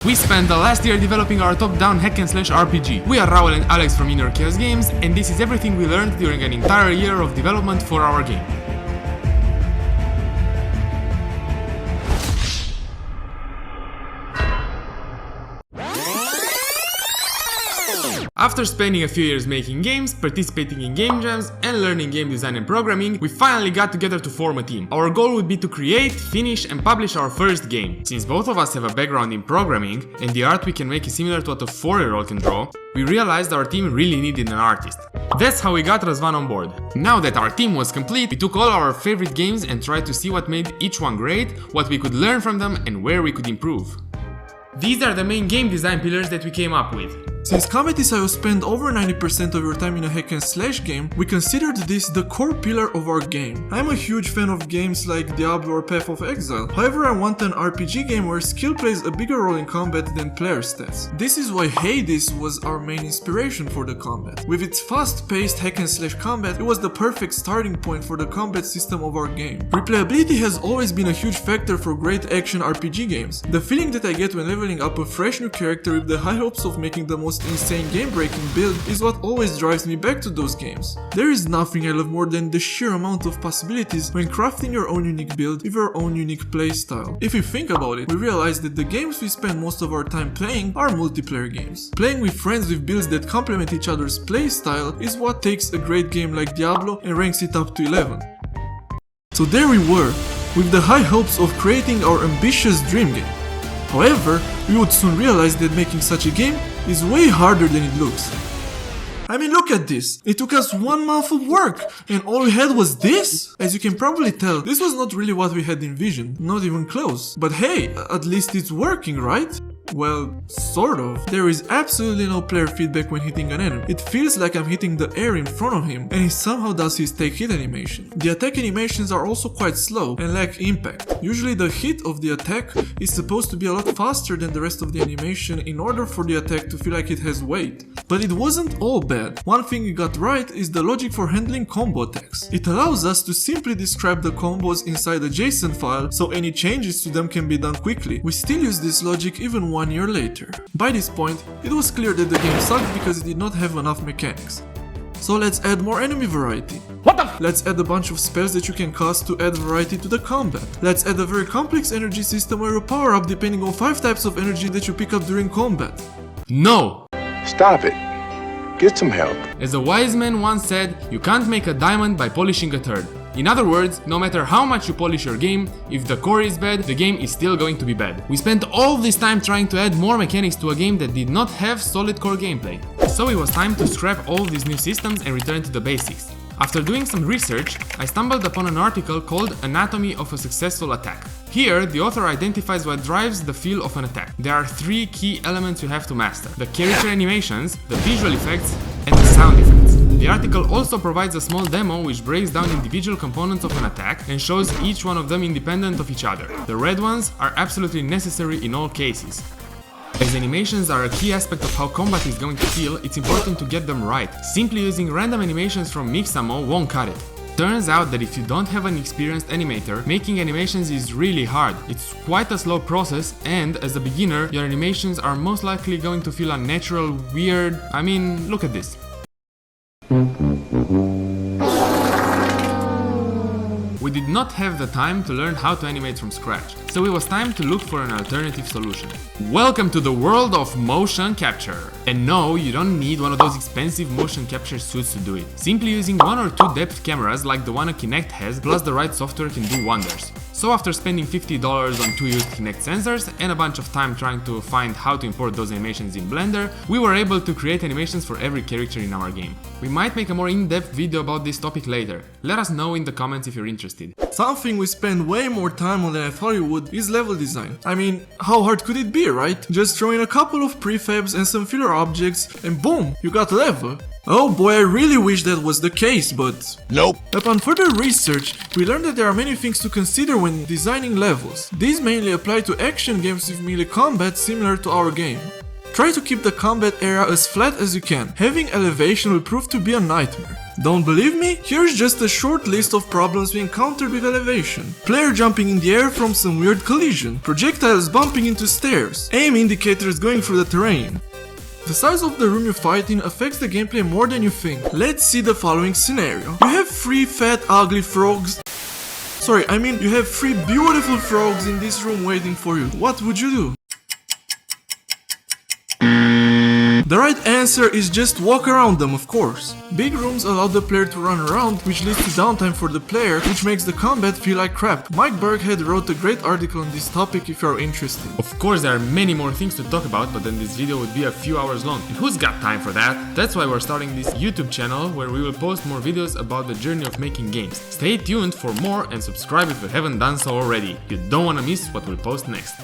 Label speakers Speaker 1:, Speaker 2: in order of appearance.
Speaker 1: We spent the last year developing our top-down hack-and-slash RPG. We are Raul and Alex from Inner Chaos Games, and this is everything we learned during an entire year of development for our game. After spending a few years making games, participating in game jams, and learning game design and programming, we finally got together to form a team. Our goal would be to create, finish, and publish our first game. Since both of us have a background in programming, and the art we can make is similar to what a 4-year-old can draw, we realized our team really needed an artist. That's how we got Razvan on board. Now that our team was complete, we took all our favorite games and tried to see what made each one great, what we could learn from them, and where we could improve. These are the main game design pillars that we came up with.
Speaker 2: Since combat is how you spend over 90% of your time in a hack and slash game, we considered this the core pillar of our game. I'm a huge fan of games like Diablo or Path of Exile, however I want an RPG game where skill plays a bigger role in combat than player stats. This is why Hades was our main inspiration for the combat. With its fast-paced hack and slash combat, it was the perfect starting point for the combat system of our game. Replayability has always been a huge factor for great action RPG games. The feeling that I get when leveling up a fresh new character with the high hopes of making the most insane game-breaking build is what always drives me back to those games. There is nothing I love more than the sheer amount of possibilities when crafting your own unique build with your own unique playstyle. If you think about it, we realize that the games we spend most of our time playing are multiplayer games. Playing with friends with builds that complement each other's playstyle is what takes a great game like Diablo and ranks it up to 11. So there we were, with the high hopes of creating our ambitious dream game. However, we would soon realize that making such a game is way harder than it looks. I mean, look at this. It took us 1 month of work, and all we had was this? As you can probably tell, this was not really what we had envisioned, not even close. But hey, at least it's working, right? Well, sort of. There is absolutely no player feedback when hitting an enemy. It feels like I'm hitting the air in front of him, and he somehow does his take hit animation. The attack animations are also quite slow and lack impact. Usually the hit of the attack is supposed to be a lot faster than the rest of the animation in order for the attack to feel like it has weight. But it wasn't all bad. One thing we got right is the logic for handling combo attacks. It allows us to simply describe the combos inside a JSON file, so any changes to them can be done quickly. We still use this logic even 1 year later. By this point, it was clear that the game sucked because it did not have enough mechanics. So let's add more enemy variety.
Speaker 1: What the
Speaker 2: Let's add a bunch of spells that you can cast to add variety to the combat. Let's add a very complex energy system where you power up depending on 5 types of energy that you pick up during combat.
Speaker 1: No!
Speaker 3: Stop it. Get some help.
Speaker 1: As a wise man once said, you can't make a diamond by polishing a turd. In other words, no matter how much you polish your game, if the core is bad, the game is still going to be bad. We spent all this time trying to add more mechanics to a game that did not have solid core gameplay. So it was time to scrap all these new systems and return to the basics. After doing some research, I stumbled upon an article called Anatomy of a Successful Attack. Here, the author identifies what drives the feel of an attack. There are 3 key elements you have to master: the character animations, the visual effects, and the sound effects. The article also provides a small demo which breaks down individual components of an attack and shows each one of them independent of each other. The red ones are absolutely necessary in all cases. As animations are a key aspect of how combat is going to feel, it's important to get them right. Simply using random animations from Mixamo won't cut it. Turns out that if you don't have an experienced animator, making animations is really hard. It's quite a slow process, and as a beginner, your animations are most likely going to feel unnatural, weird. I mean, look at this. We did not have the time to learn how to animate from scratch, so it was time to look for an alternative solution. Welcome to the world of motion capture! And no, you don't need one of those expensive motion capture suits to do it. Simply using 1 or 2 depth cameras like the one a Kinect has, plus the right software can do wonders. So after spending $50 on 2 used Kinect sensors and a bunch of time trying to find how to import those animations in Blender, we were able to create animations for every character in our game. We might make a more in-depth video about this topic later. Let us know in the comments if you're interested.
Speaker 2: Something we spend way more time on than I thought it would is level design. I mean, how hard could it be, right? Just throw in a couple of prefabs and some filler objects and boom, you got a level. Oh boy, I really wish that was the case, but
Speaker 3: Nope.
Speaker 2: Upon further research, we learned that there are many things to consider when designing levels. These mainly apply to action games with melee combat similar to our game. Try to keep the combat area as flat as you can. Having elevation will prove to be a nightmare. Don't believe me? Here's just a short list of problems we encountered with elevation. Player jumping in the air from some weird collision, projectiles bumping into stairs, aim indicators going through the terrain. The size of the room you fight in affects the gameplay more than you think. Let's see the following scenario. You have 3 fat ugly frogs. You have 3 beautiful frogs in this room waiting for you. What would you do? The right answer is just walk around them, of course. Big rooms allow the player to run around, which leads to downtime for the player, which makes the combat feel like crap. Mike Burkhead wrote a great article on this topic if you're interested.
Speaker 1: Of course there are many more things to talk about, but then this video would be a few hours long. And who's got time for that? That's why we're starting this YouTube channel where we will post more videos about the journey of making games. Stay tuned for more and subscribe if you haven't done so already. You don't want to miss what we'll post next.